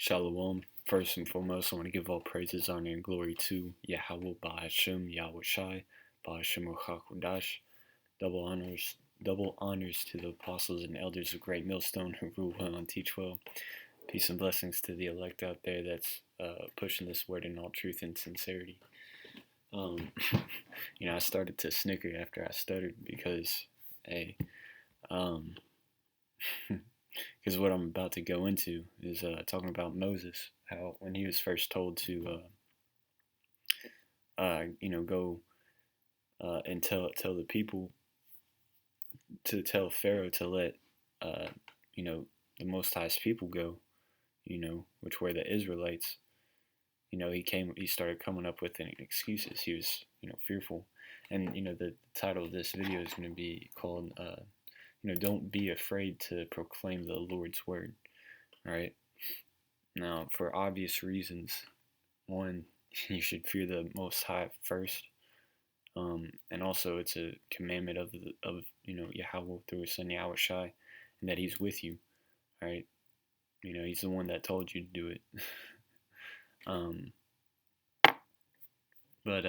Shalom. First and foremost, I want to give all praises, honor, and glory to Yahweh Ba'ashem, Yahweh Shai, Ba'ashem Ruchakudash. Double honors to the apostles and elders of Great Millstone who rule well and teach well. Peace and blessings to the elect out there that's pushing this word in all truth and sincerity. I started to snicker after I stuttered because, hey, because what I'm about to go into is talking about Moses, how when he was first told to, go and tell the people to tell Pharaoh to let, uh, the Most High's people go, which were the Israelites. He started coming up with excuses. He was, fearful, and the title of this video is going to be called, don't be afraid to proclaim the Lord's word. All right. Now, for obvious reasons, one, you should fear the Most High first, and also it's a commandment of Yahweh through His Son Yahweh Shai, and that He's with you. All right. He's the one that told you to do it. um, but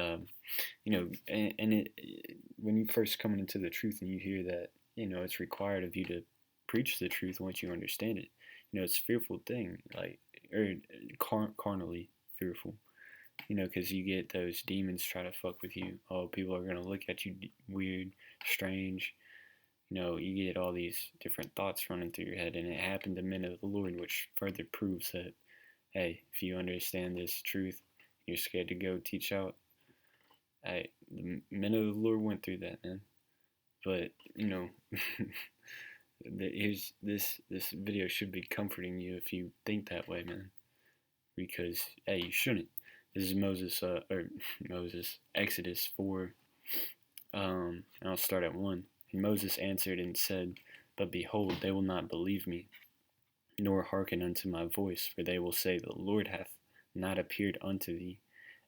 when you first come into the truth and you hear that, it's required of you to preach the truth once you understand it. It's a fearful thing, carnally fearful. Because you get those demons try to fuck with you. Oh, people are gonna look at you weird, strange. You get all these different thoughts running through your head, and it happened to men of the Lord, which further proves that, hey, if you understand this truth, you're scared to go teach out. The men of the Lord went through that, man. But here's this video should be comforting you if you think that way, man. Because hey, you shouldn't. This is Exodus 4. I'll start at 1. And Moses answered and said, But behold, they will not believe me, nor hearken unto my voice, for they will say, The Lord hath not appeared unto thee.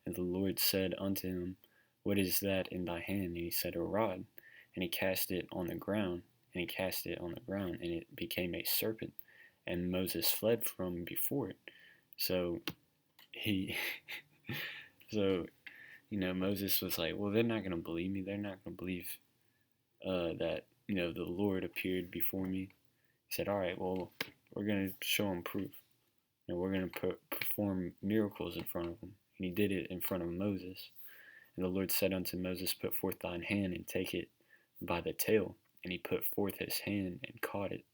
And the Lord said unto him, What is that in thy hand? And he said, A rod. And he cast it on the ground, and it became a serpent. And Moses fled from before it. So Moses was like, well, they're not going to believe me. They're not going to believe that, the Lord appeared before me. He said, all right, well, we're going to show them proof. We're going to perform miracles in front of them. And he did it in front of Moses. And the Lord said unto Moses, Put forth thine hand and take it by the tail. And he put forth his hand and caught it,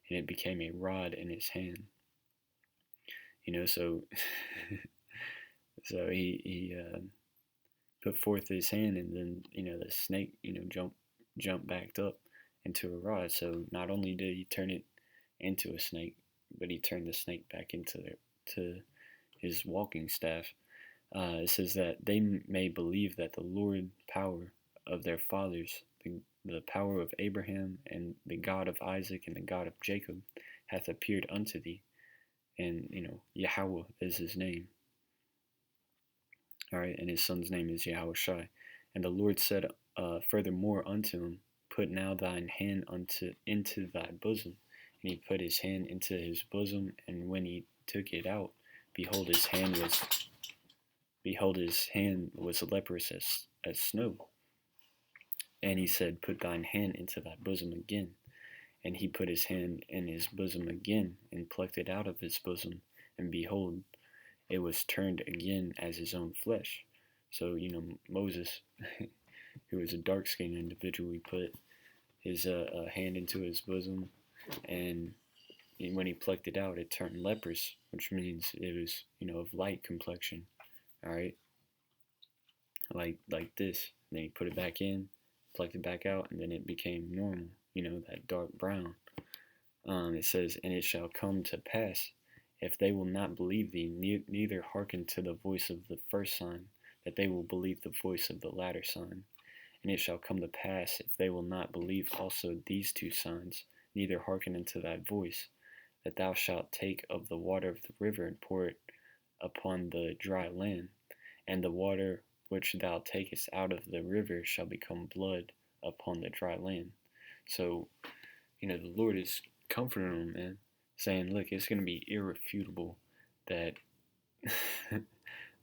and it became a rod in his hand. So he put forth his hand, and then the snake jumped back up into a rod. So not only did he turn it into a snake, but he turned the snake back into his walking staff. It says that they may believe that the Lord power of their fathers, the power of Abraham, and the God of Isaac, and the God of Jacob, hath appeared unto thee. And Yahweh is his name. All right, and his son's name is Yahweh Shai. And the Lord said furthermore unto him, Put now thine hand into thy bosom. And he put his hand into his bosom, and when he took it out, behold, his hand was leprous as snow. And he said, Put thine hand into thy bosom again. And he put his hand in his bosom again, and plucked it out of his bosom, and behold, it was turned again as his own flesh. So, Moses, who was a dark-skinned individual, he put his hand into his bosom, and when he plucked it out, it turned leprous, which means it was, of light complexion. All right, like this. And then he put it back in, plucked it back out, and then it became normal. That dark brown. It says, And it shall come to pass, if they will not believe thee, neither hearken to the voice of the first sign, that they will believe the voice of the latter sign. And it shall come to pass, if they will not believe also these two signs, neither hearken unto thy voice, that thou shalt take of the water of the river and pour it upon the dry land, and the water which thou takest out of the river shall become blood upon the dry land. So, the Lord is comforting them, man, saying, look, it's going to be irrefutable that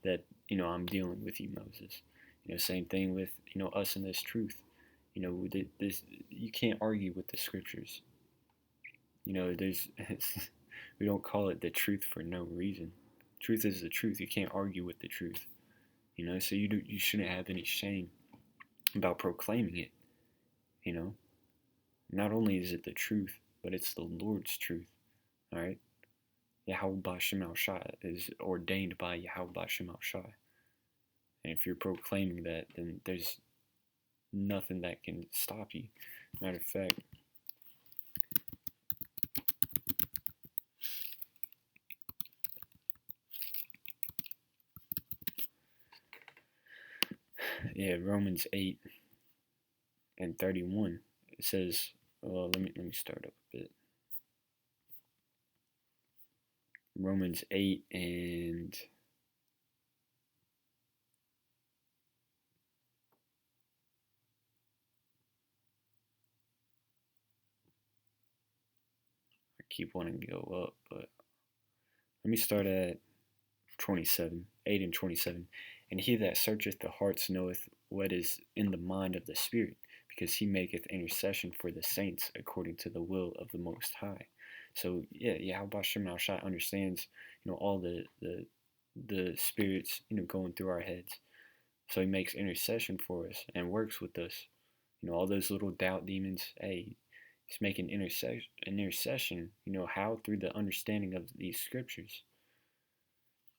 that I'm dealing with you, Moses. Same thing with us in this truth. This you can't argue with the scriptures. There's we don't call it the truth for no reason. Truth is the truth. You can't argue with the truth. So you shouldn't have any shame about proclaiming it. You know, not only is it the truth, but it's the Lord's truth. All right. Yahweh Bashem Al Shai is ordained by Yahweh Bashem Al Shai. And if you're proclaiming that, then there's nothing that can stop you. Matter of fact, Romans 8 and 31. It says, well, let me start up a bit. Romans 8 and I keep wanting to go up, but let me start at 27, 8 and 27. And he that searcheth the hearts knoweth what is in the mind of the Spirit, because he maketh intercession for the saints according to the will of the Most High. So Yahweh Shem Al Shai understands, all the spirits, going through our heads. So he makes intercession for us and works with us. All those little doubt demons, hey, he's making intercession, how? Through the understanding of these scriptures.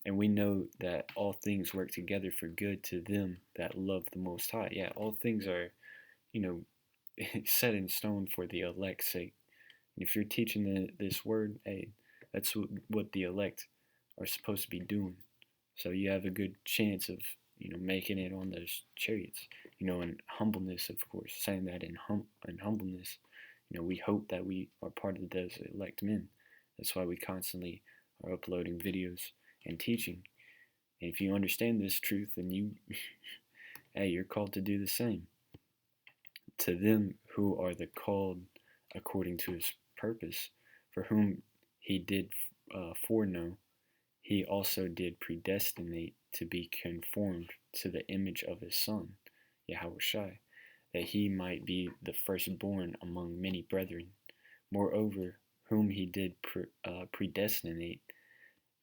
And we know that all things work together for good to them that love the Most High. Yeah, all things are, set in stone for the elect's sake. And if you're teaching this word, hey, that's what the elect are supposed to be doing. So you have a good chance of, making it on those chariots. In humbleness, of course, saying that in humbleness, we hope that we are part of those elect men. That's why we constantly are uploading videos and teaching. And if you understand this truth, then hey, you're called to do the same. To them who are the called according to his purpose, for whom he did foreknow, he also did predestinate to be conformed to the image of his Son, Yahweh Shai, that he might be the firstborn among many brethren. Moreover, whom he did predestinate,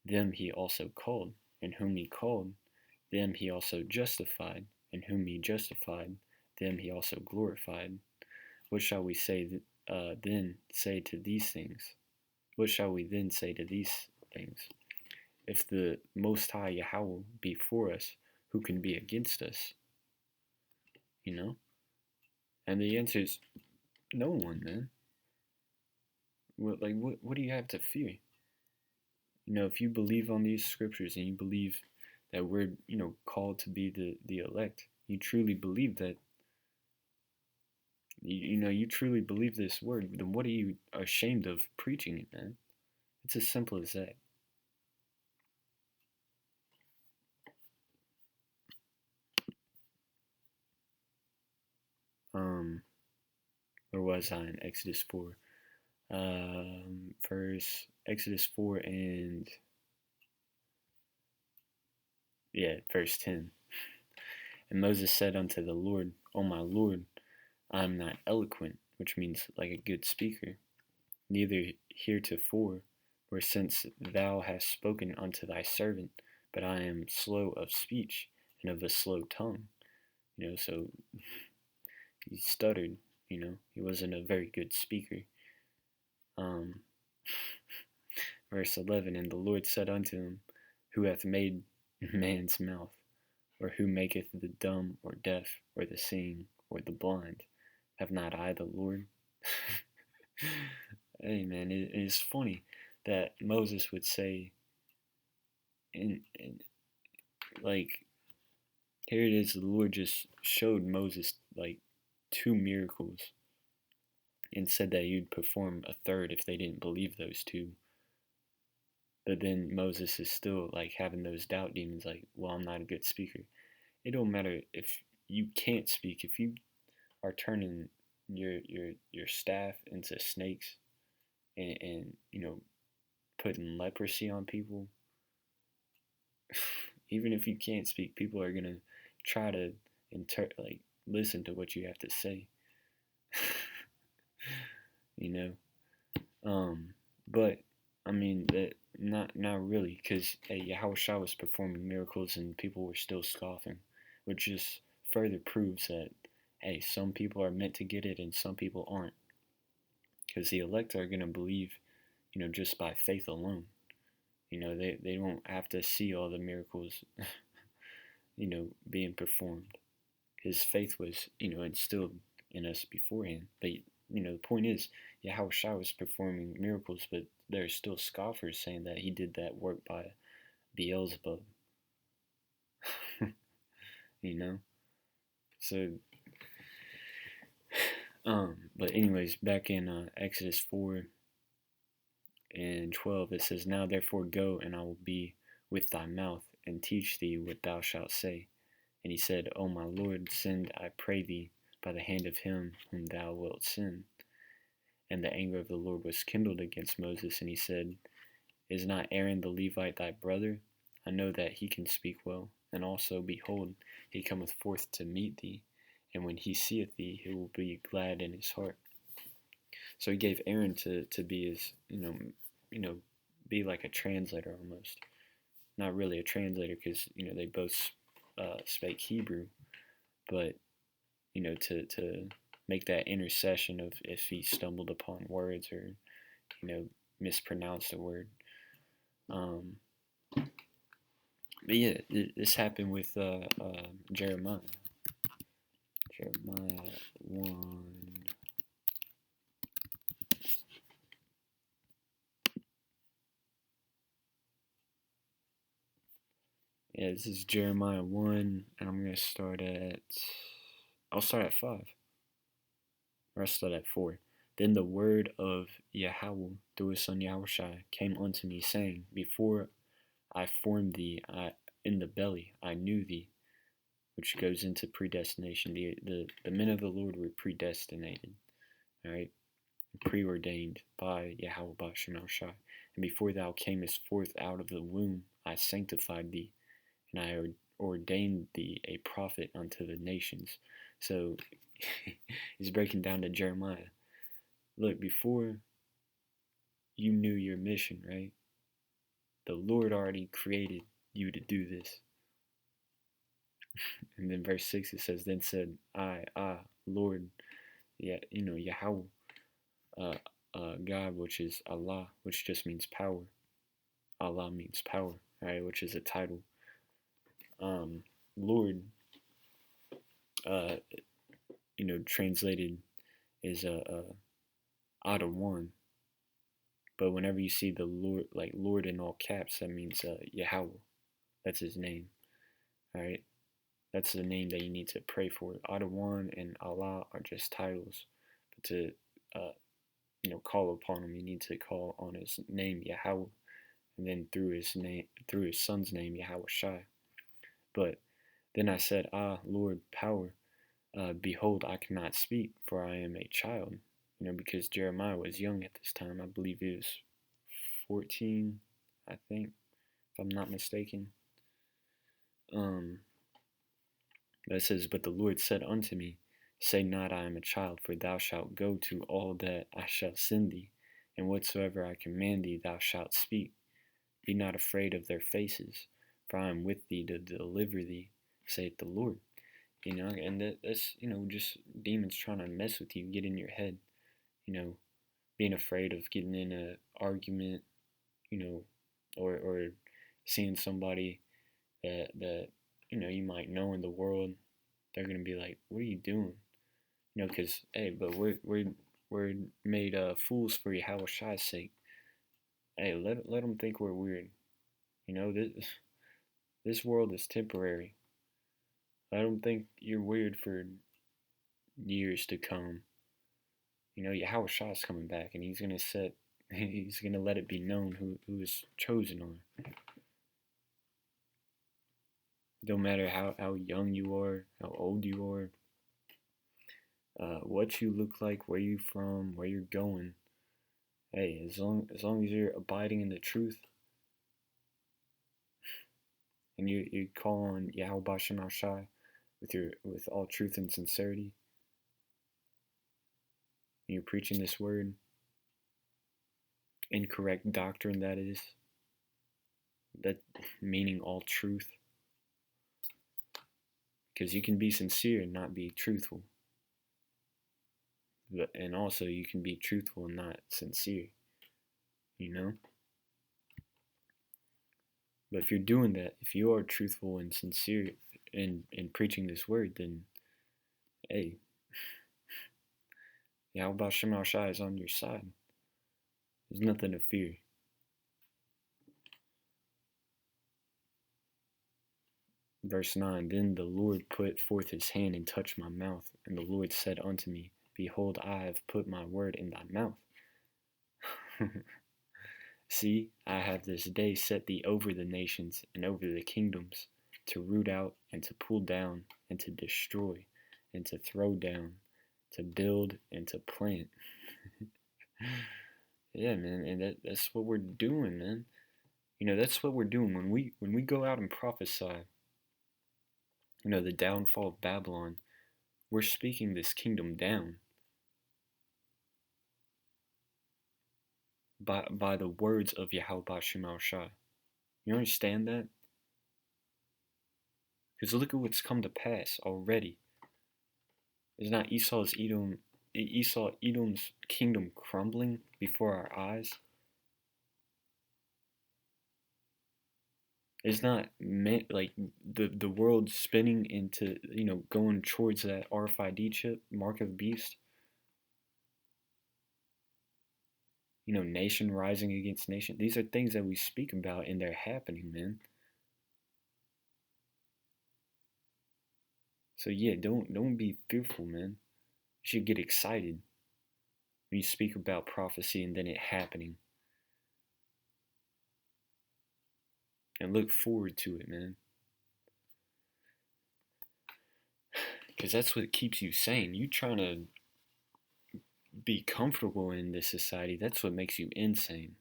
them he also called, and whom he called, them he also justified, and whom he justified, them he also glorified. What shall we say then say to these things? What shall we then say to these things? If the Most High Yahweh be for us, who can be against us? And the answer is no one, man. What do you have to fear? If you believe on these scriptures and you believe that we're, called to be the elect, you truly believe that, you truly believe this word, then what are you ashamed of preaching it, man? It's as simple as that. Where was I in Exodus 4? Exodus 4 and verse 10. And Moses said unto the Lord, O my Lord, I am not eloquent, which means like a good speaker, neither heretofore, or since thou hast spoken unto thy servant, but I am slow of speech and of a slow tongue. So he stuttered, he wasn't a very good speaker. Verse 11, and the Lord said unto him, who hath made man's mouth, or who maketh the dumb or deaf, or the seeing, or the blind? Have not I the Lord? Hey man, it is funny that Moses would say, in like, here it is, the Lord just showed Moses like 2 miracles and said that you'd perform a third if they didn't believe those 2. But then Moses is still like having those doubt demons, like, well, I'm not a good speaker. It don't matter if you can't speak, if you are turning your staff into snakes and putting leprosy on people, even if you can't speak, people are gonna try to like listen to what you have to say. you know. But I mean that not really, because Yahweh Shah was performing miracles and people were still scoffing, which just further proves that some people are meant to get it and some people aren't, because the elect are gonna believe, just by faith alone. They don't have to see all the miracles, being performed. His faith was, instilled in us beforehand. But, the point is, Yahweh Shah was performing miracles, but there are still scoffers saying that he did that work by Beelzebub. you know? So, but anyways, back in Exodus 4 and 12, it says, Now therefore go, and I will be with thy mouth, and teach thee what thou shalt say. And he said, O my Lord, send, I pray thee, by the hand of him whom thou wilt send. And the anger of the Lord was kindled against Moses, and he said, Is not Aaron the Levite thy brother? I know that he can speak well. And also, behold, he cometh forth to meet thee, and when he seeth thee, he will be glad in his heart. So he gave Aaron to be his, be like a translator almost. Not really a translator, because they both spake Hebrew, but to make that intercession of if he stumbled upon words or mispronounced a word. But yeah, this happened with Jeremiah. Jeremiah 1. Yeah, this is Jeremiah 1, and I'm going to start at. I'll start at 5. Or I'll start at 4. Then the word of Yahweh through his son Yahushua came unto me, saying, Before I formed thee in the belly, I knew thee, which goes into predestination. The men of the Lord were predestinated, all right, preordained by Yahweh Bashem Shai. And before thou camest forth out of the womb, I sanctified thee, and I ordained thee a prophet unto the nations. So he's breaking down to Jeremiah. Look, before you knew your mission, right? The Lord already created you to do this. And then verse 6 it says, Then said I, Lord, Yahweh, God, which is Allah, which just means power. Allah means power, right? Which is a title. Lord, translated is Adawan. But whenever you see the Lord, like Lord in all caps, that means Yahweh. That's his name, all right? That's the name that you need to pray for. Adawan and Allah are just titles. But to, call upon him, you need to call on his name, Yahweh. And then through his son's name, Yahweh Shai. But then I said, Lord, power, behold, I cannot speak, for I am a child. Because Jeremiah was young at this time. I believe he was 14, I think, if I'm not mistaken. But it says, But the Lord said unto me, Say not I am a child, for thou shalt go to all that I shall send thee, and whatsoever I command thee thou shalt speak. Be not afraid of their faces, for I am with thee to deliver thee, saith the Lord. And that's, just demons trying to mess with you, get in your head, being afraid of getting in an argument, or seeing somebody that you might know in the world. They're gonna be like, "What are you doing?" Because but we're made fools for Yahweh Shai's sake. Hey, let them think we're weird. This world is temporary. Let them think you're weird for years to come. Yahweh Shai's coming back, and he's gonna let it be known who is chosen are. Don't matter how young you are, how old you are, what you look like, where you're from, where you're going. Hey, as long as you're abiding in the truth, and you call on Yahweh Bashem Al Shai with all truth and sincerity, and you're preaching this word, incorrect doctrine that is, that meaning all truth, because you can be sincere and not be truthful, and also you can be truthful and not sincere, you know. But if you're doing that, if you are truthful and sincere in preaching this word, then hey, Yahweh Shem Shai is on your side. There's nothing to fear. Verse 9, then the Lord put forth his hand and touched my mouth, and the Lord said unto me, behold, I have put my word in thy mouth. See, I have this day set thee over the nations and over the kingdoms, to root out and to pull down and to destroy and to throw down, to build and to plant. Yeah, man, and that's what we're doing, man. You know, that's what we're doing when we go out and prophesy, you know, the downfall of Babylon. We're speaking this kingdom down by the words of Yahweh Bashem Al Shai. You understand that? Because look at what's come to pass already. Is not Esau's Edom's kingdom crumbling before our eyes? It's not meant like the world spinning into, you know, going towards that RFID chip, mark of the beast. You know, nation rising against nation. These are things that we speak about and they're happening, man. So yeah, don't be fearful, man. You should get excited when you speak about prophecy and then it happening. And look forward to it, man. Because that's what keeps you sane. You trying to be comfortable in this society, that's what makes you insane.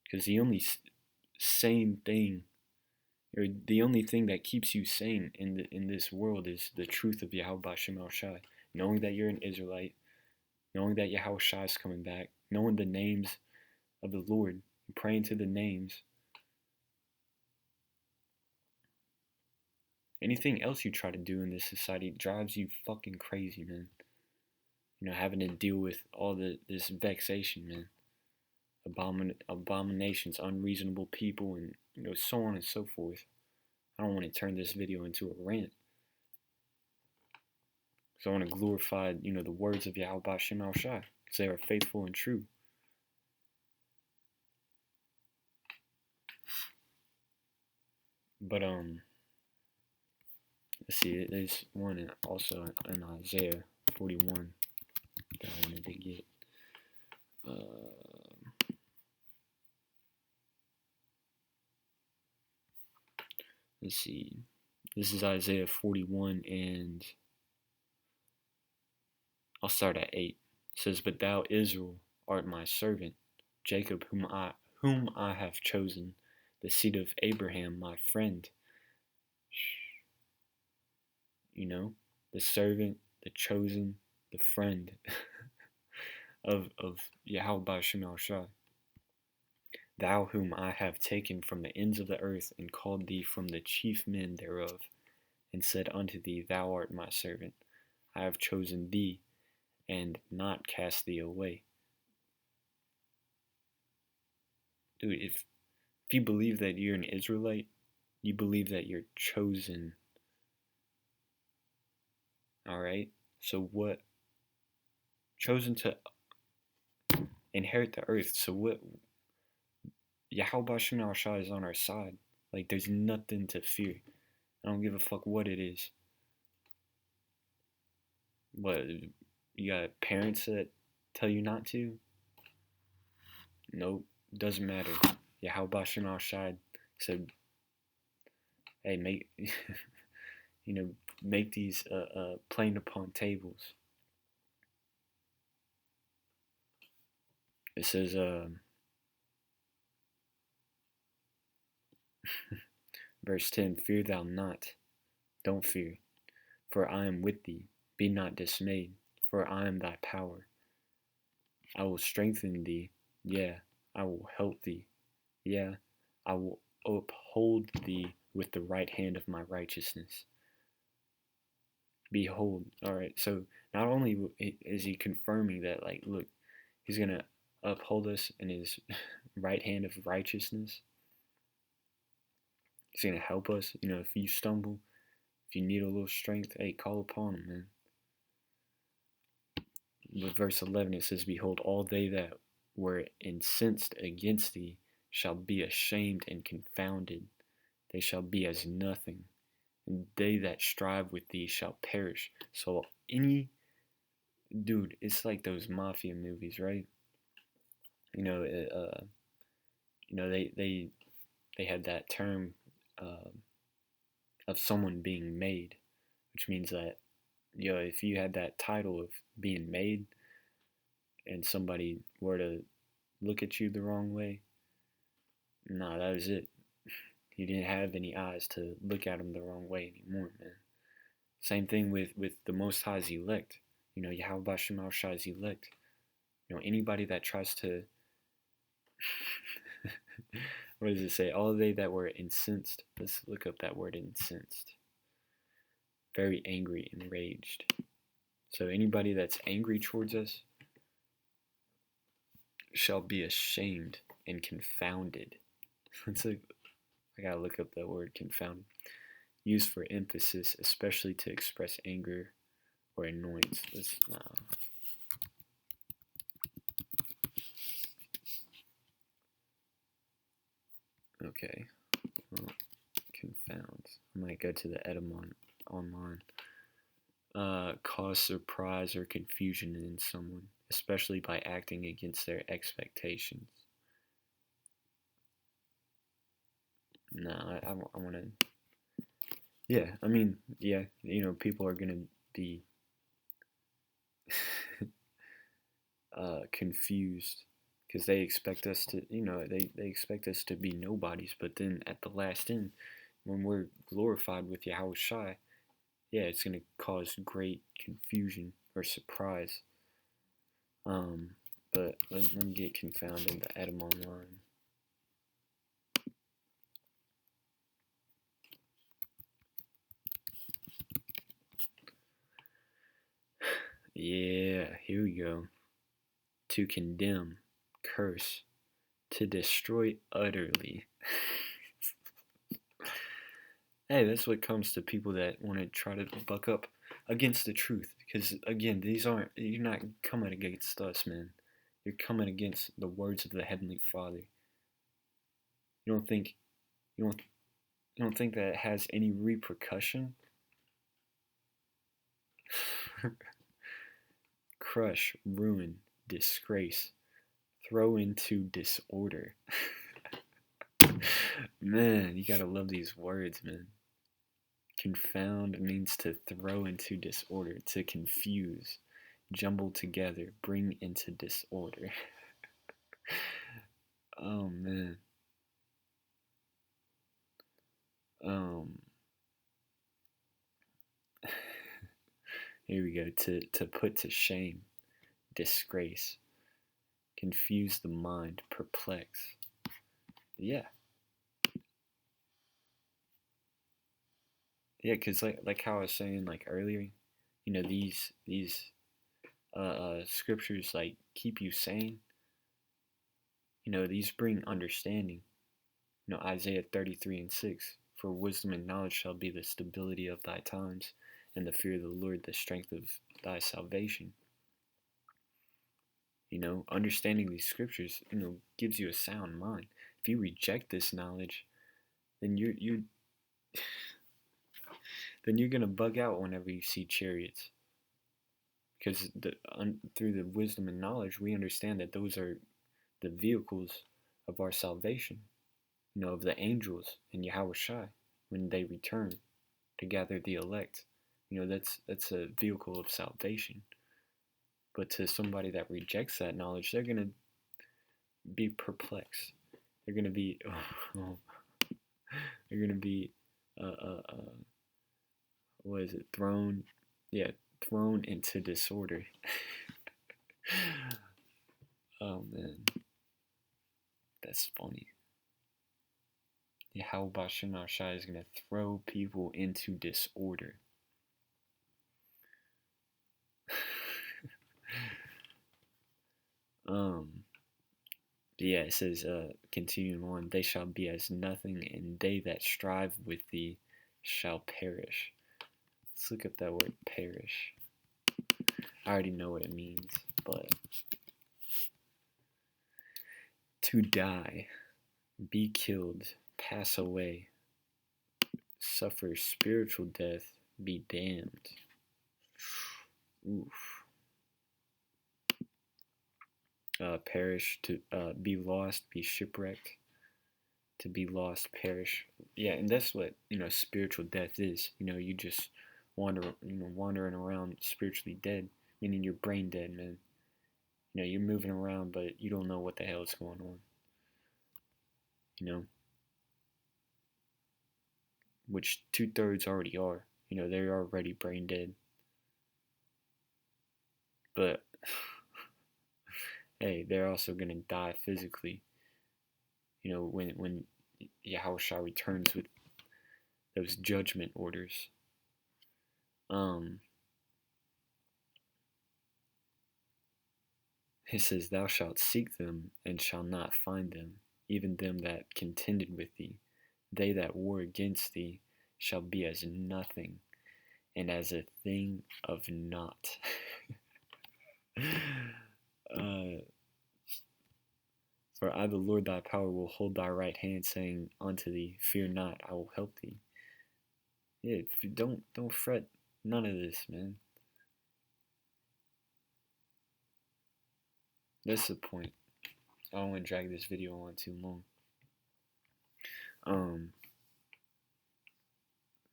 Because the only sane thing, or the only thing that keeps you sane in this world is the truth of Yahweh Bashem Al Shai. Knowing that you're an Israelite, knowing that Yahweh Shai is coming back, knowing the names of the Lord, praying to the names. Anything else you try to do in this society drives you fucking crazy, man. You know, having to deal with all this vexation, man. Abominations, unreasonable people, and, you know, so on and so forth. I don't want to turn this video into a rant. So I want to glorify, you know, the words of Yahweh Bashem Al Shai, because they are faithful and true. But let's see, there's one also in Isaiah 41 that I wanted to get. Let's see. This is Isaiah 41, and I'll start at 8. It says, but thou, Israel, art my servant, Jacob, whom I have chosen, the seed of Abraham, my friend. You know, the servant, the chosen, the friend of Yahweh Bashem Al Shai. Thou whom I have taken from the ends of the earth, and called thee from the chief men thereof, and said unto thee, thou art my servant. I have chosen thee, and not cast thee away. Dude, if you believe that you're an Israelite, you believe that you're chosen. Alright? So what? Chosen to inherit the earth. So what? Yahweh Bashem Al Shai is on our side. Like, there's nothing to fear. I don't give a fuck what it is. What? You got parents that tell you not to? Nope. Doesn't matter. Yahweh Bashem Al Shai said, hey, make you know, make these plain upon tables. It says Verse 10, fear thou not, don't fear, for I am with thee. Be not dismayed, for I am thy power. I will strengthen thee, yeah, I will help thee, yeah, I will uphold thee with the right hand of my righteousness. Behold, alright, so not only is he confirming that, like, look, he's going to uphold us in his right hand of righteousness. He's going to help us. You know, if you stumble, if you need a little strength, hey, call upon him, man. With verse 11, it says, behold, all they that were incensed against thee shall be ashamed and confounded. They shall be as nothing. And they that strive with thee shall perish. So dude, it's like those mafia movies, right? You know, they had that term uh, of someone being made, which means that, you know, if you had that title of being made and somebody were to look at you the wrong way, nah, that was it. You didn't have any eyes to look at them the wrong way anymore, man. Same thing with the Most High's elect. You know, Yahweh Shema Shai's elect. You know, anybody that tries to, what does it say? All they that were incensed. Let's look up that word, incensed. Very angry, enraged. So anybody that's angry towards us shall be ashamed and confounded. I gotta look up that word, confounded. Used for emphasis, especially to express anger or annoyance. Okay. Well, confounds. I might go to the Edamon online. Cause surprise or confusion in someone, especially by acting against their expectations. No, I want to. Yeah, I mean, yeah, you know, people are gonna be confused because they expect us to, you know, they expect us to be nobodies. But then at the last end, when we're glorified with Yahweh Shai, yeah, it's gonna cause great confusion or surprise. Um, but let me get confounded the Adam online. Yeah, here we go. To condemn, curse, to destroy utterly. Hey, that's what comes to people that want to try to buck up against the truth. Because again, you're not coming against us, man. You're coming against the words of the Heavenly Father. You don't think you don't you don't think that it has any repercussion? Crush, ruin, disgrace, throw into disorder. Man, you gotta love these words, man. Confound means to throw into disorder, to confuse, jumble together, bring into disorder. Oh man. Um Here we go. To put to shame, disgrace, confuse the mind, perplex. Yeah. Yeah, because like how I was saying like earlier, you know, these scriptures like keep you sane. You know, these bring understanding. You know, Isaiah 33:6, for wisdom and knowledge shall be the stability of thy times, and the fear of the Lord the strength of thy salvation. You know, understanding these scriptures, you know, gives you a sound mind. If you reject this knowledge, then you're gonna bug out whenever you see chariots, because through the wisdom and knowledge, we understand that those are the vehicles of our salvation. You know, of the angels in Yahweh Shai when they return to gather the elect. You know, that's a vehicle of salvation. But to somebody that rejects that knowledge, they're gonna be perplexed. They're gonna be, oh, They're gonna be, what is it? Thrown, yeah, thrown into disorder. Oh man, that's funny. Yeah, how Bashim Shai is gonna throw people into disorder. um, yeah, it says, continuing on, they shall be as nothing, and they that strive with thee shall perish. Let's look up that word perish. I already know what it means, but to die, be killed, pass away, suffer spiritual death, be damned. Oof. Perish, to be lost, be shipwrecked, to be lost, perish. Yeah, and that's what, spiritual death is. You just wandering around spiritually dead, meaning you're brain dead, man. You're moving around, but you don't know what the hell is going on. Which 2/3 already are. They're already brain dead. But hey, they're also gonna die physically. When Yahushua returns with those judgment orders. He says, "Thou shalt seek them and shalt not find them, even them that contended with thee. They that war against thee shall be as nothing, and as a thing of naught." For I, the Lord thy power, will hold thy right hand, saying unto thee, Fear not, I will help thee. Yeah, don't fret none of this, man. That's the point. I don't want to drag this video on too long.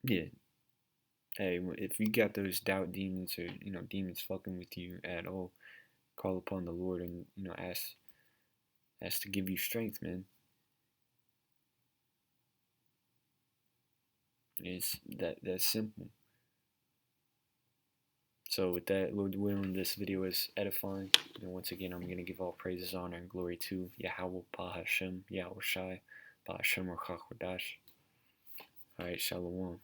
Yeah. Hey, if you got those doubt demons, or demons fucking with you at all, call upon the Lord and ask to give you strength, man. It's that simple. So with that, Lord willing, this video is edifying. Once again, I'm gonna give all praises, honor, and glory to Yahweh Bahashem, Yahweh Shai, Bahashem Ruach HaKodesh. Alright, Shalom.